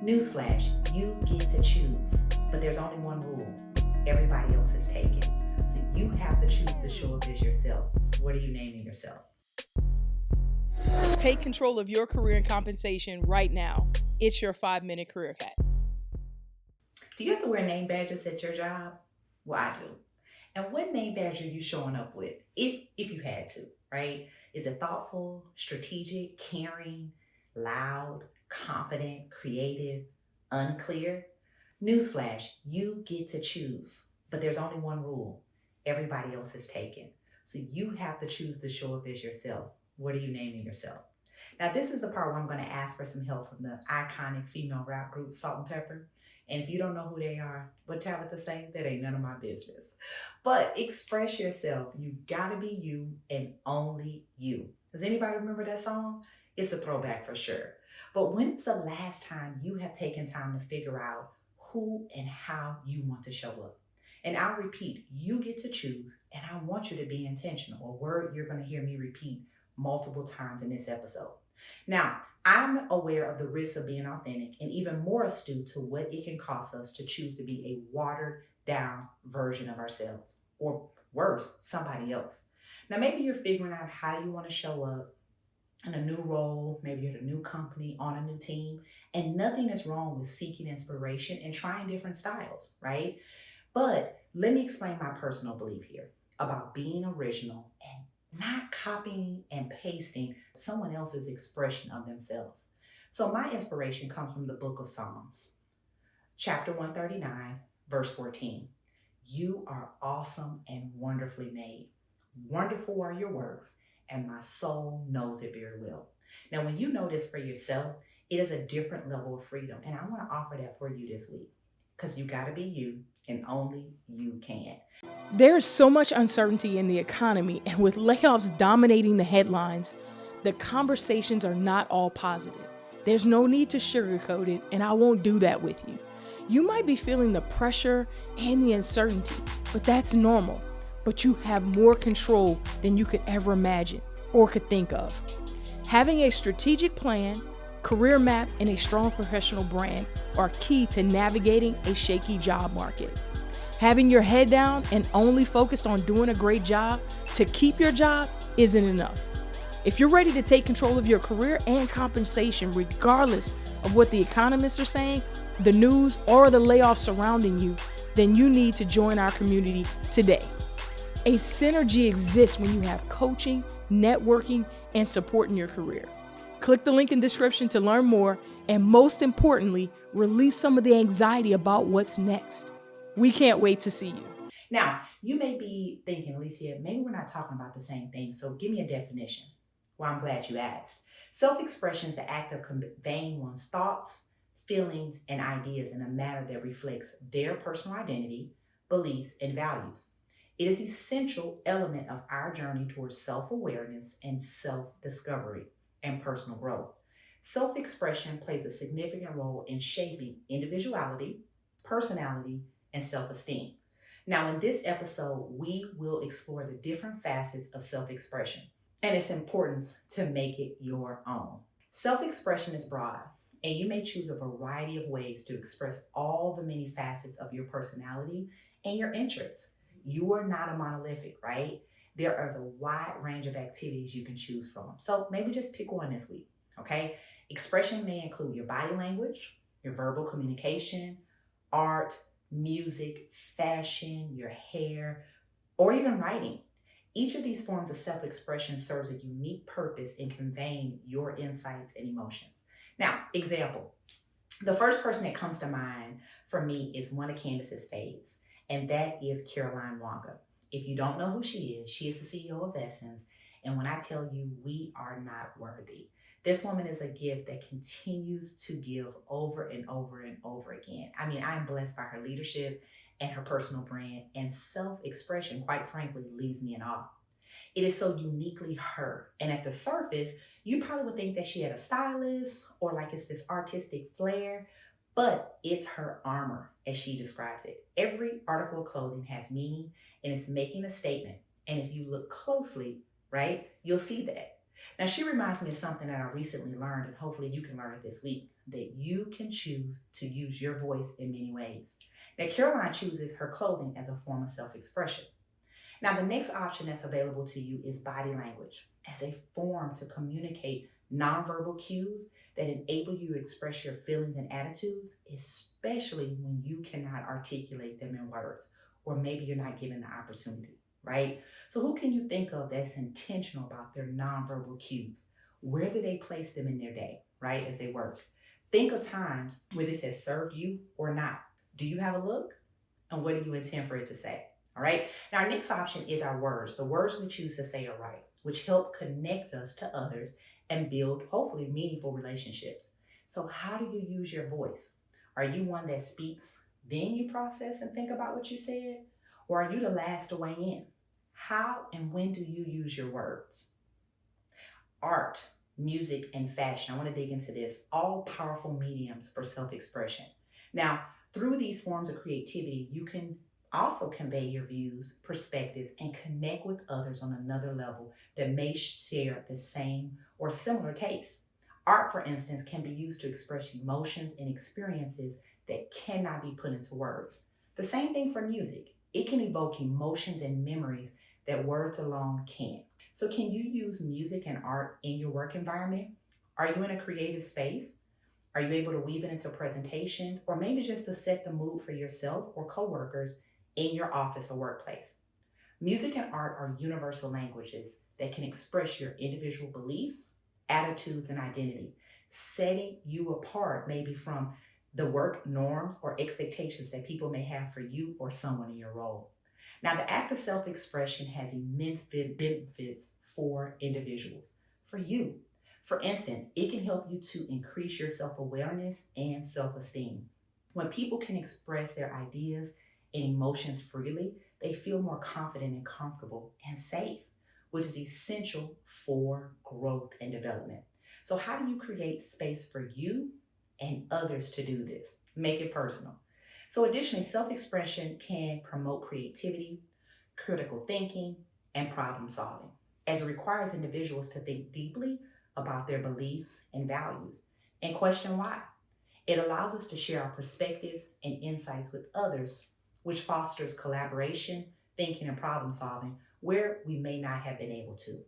Newsflash, you get to choose, but there's only one rule. Everybody else is taken. So you have to choose to show up as yourself. What are you naming yourself? Take control of your career and compensation right now. It's your 5-minute career hack. Do you have to wear name badges at your job? Well, I do. And what name badge are you showing up with? If you had to, right? Is it thoughtful, strategic, caring, loud, confident, creative, unclear? Newsflash, you get to choose, but there's only one rule. Everybody else is taken. So you have to choose to show up as yourself. What are you naming yourself? Now, this is the part where I'm going to ask for some help from the iconic female rap group Salt and Pepper. And if you don't know who they are, what Tabitha say, that ain't none of my business. But express yourself. You gotta be you and only you. Does anybody remember that song? It's a throwback for sure. But when's the last time you have taken time to figure out who and how you want to show up? And I'll repeat, you get to choose, and I want you to be intentional, a word you're gonna hear me repeat multiple times in this episode. Now, I'm aware of the risks of being authentic and even more astute to what it can cost us to choose to be a watered down version of ourselves, or worse, somebody else. Now, maybe you're figuring out how you want to show up in a new role, maybe at a new company, on a new team, and nothing is wrong with seeking inspiration and trying different styles, right? But let me explain my personal belief here about being original and not copying and pasting someone else's expression of themselves. So my inspiration comes from the book of Psalms, chapter 139, verse 14. You are awesome and wonderfully made. Wonderful are your works, and my soul knows it very well. Now, when you know this for yourself, it is a different level of freedom. And I want to offer that for you this week, because you got to be you and only you can. There's so much uncertainty in the economy, and with layoffs dominating the headlines, the conversations are not all positive. There's no need to sugarcoat it, and I won't do that with you. You might be feeling the pressure and the uncertainty, but that's normal. But you have more control than you could ever imagine or could think of. Having a strategic plan, career map, and a strong professional brand are key to navigating a shaky job market. Having your head down and only focused on doing a great job to keep your job isn't enough. If you're ready to take control of your career and compensation, regardless of what the economists are saying, the news, or the layoffs surrounding you, then you need to join our community today. A synergy exists when you have coaching, networking, and support in your career. Click the link in the description to learn more, and most importantly, release some of the anxiety about what's next. We can't wait to see you. Now, you may be thinking, Alicia, maybe we're not talking about the same thing, so give me a definition. Well, I'm glad you asked. Self-expression is the act of conveying one's thoughts, feelings, and ideas in a manner that reflects their personal identity, beliefs, and values. It is an essential element of our journey towards self-awareness and self-discovery and personal growth. Self-expression plays a significant role in shaping individuality, personality, and self-esteem. Now, in this episode, we will explore the different facets of self-expression and its importance to make it your own. Self-expression is broad, and you may choose a variety of ways to express all the many facets of your personality and your interests. You are not a monolithic, right? There is a wide range of activities you can choose from. So maybe just pick one this week, okay? Expression may include your body language, your verbal communication, art, music, fashion, your hair, or even writing. Each of these forms of self-expression serves a unique purpose in conveying your insights and emotions. Now, example, the first person that comes to mind for me is one of Candyce's faves, and that is Caroline Wanga. If you don't know who she is the CEO of Essence, and when I tell you we are not worthy, this woman is a gift that continues to give over and over and over again. I mean, I am blessed by her leadership and her personal brand, and self-expression, quite frankly, leaves me in awe. It is so uniquely her. And at the surface, you probably would think that she had a stylist or like it's this artistic flair, but it's her armor, as she describes it. Every article of clothing has meaning, and it's making a statement. And if you look closely, right, you'll see that. Now, she reminds me of something that I recently learned, and hopefully you can learn it this week, that you can choose to use your voice in many ways. Now, Caroline chooses her clothing as a form of self-expression. Now, the next option that's available to you is body language as a form to communicate nonverbal cues that enable you to express your feelings and attitudes, especially when you cannot articulate them in words, or maybe you're not given the opportunity, right? So who can you think of that's intentional about their nonverbal cues? Where do they place them in their day, right, as they work? Think of times where this has served you or not. Do you have a look? And what do you intend for it to say? All right. Now, our next option is our words. The words we choose to say are right, which help connect us to others and build, hopefully, meaningful relationships. So how do you use your voice? Are you one that speaks, then you process and think about what you said? Or are you the last to weigh in? How and when do you use your words? Art, music, and fashion. I want to dig into this. All powerful mediums for self-expression. Now, through these forms of creativity, you can also convey your views, perspectives, and connect with others on another level that may share the same or similar tastes. Art, for instance, can be used to express emotions and experiences that cannot be put into words. The same thing for music. It can evoke emotions and memories that words alone can't. So can you use music and art in your work environment? Are you in a creative space? Are you able to weave it into presentations, or maybe just to set the mood for yourself or coworkers in your office or workplace? Music and art are universal languages that can express your individual beliefs, attitudes, and identity, setting you apart maybe from the work norms or expectations that people may have for you or someone in your role. Now, the act of self-expression has immense benefits for individuals, for you. For instance, it can help you to increase your self-awareness and self-esteem. When people can express their ideas and emotions freely, they feel more confident and comfortable and safe, which is essential for growth and development. So how do you create space for you and others to do this? Make it personal. So additionally, self-expression can promote creativity, critical thinking, and problem solving, as it requires individuals to think deeply about their beliefs and values and question why. It allows us to share our perspectives and insights with others, which fosters collaboration, thinking, and problem solving where we may not have been able to.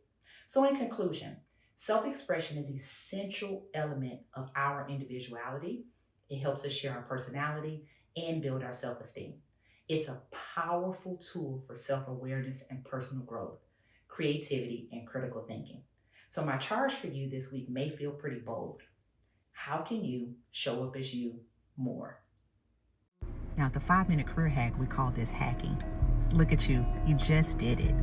So in conclusion, self-expression is an essential element of our individuality. It helps us share our personality and build our self-esteem. It's a powerful tool for self-awareness and personal growth, creativity, and critical thinking. So my charge for you this week may feel pretty bold. How can you show up as you more? Now, the 5-minute career hack, we call this hacking. Look at you, you just did it.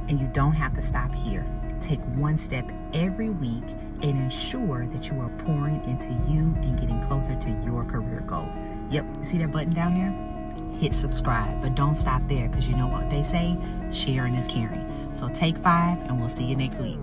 And you don't have to stop here. Take one step every week and ensure that you are pouring into you and getting closer to your career goals. Yep, you see that button down there? Hit subscribe, but don't stop there, because you know what they say, sharing is caring. So take 5 and we'll see you next week.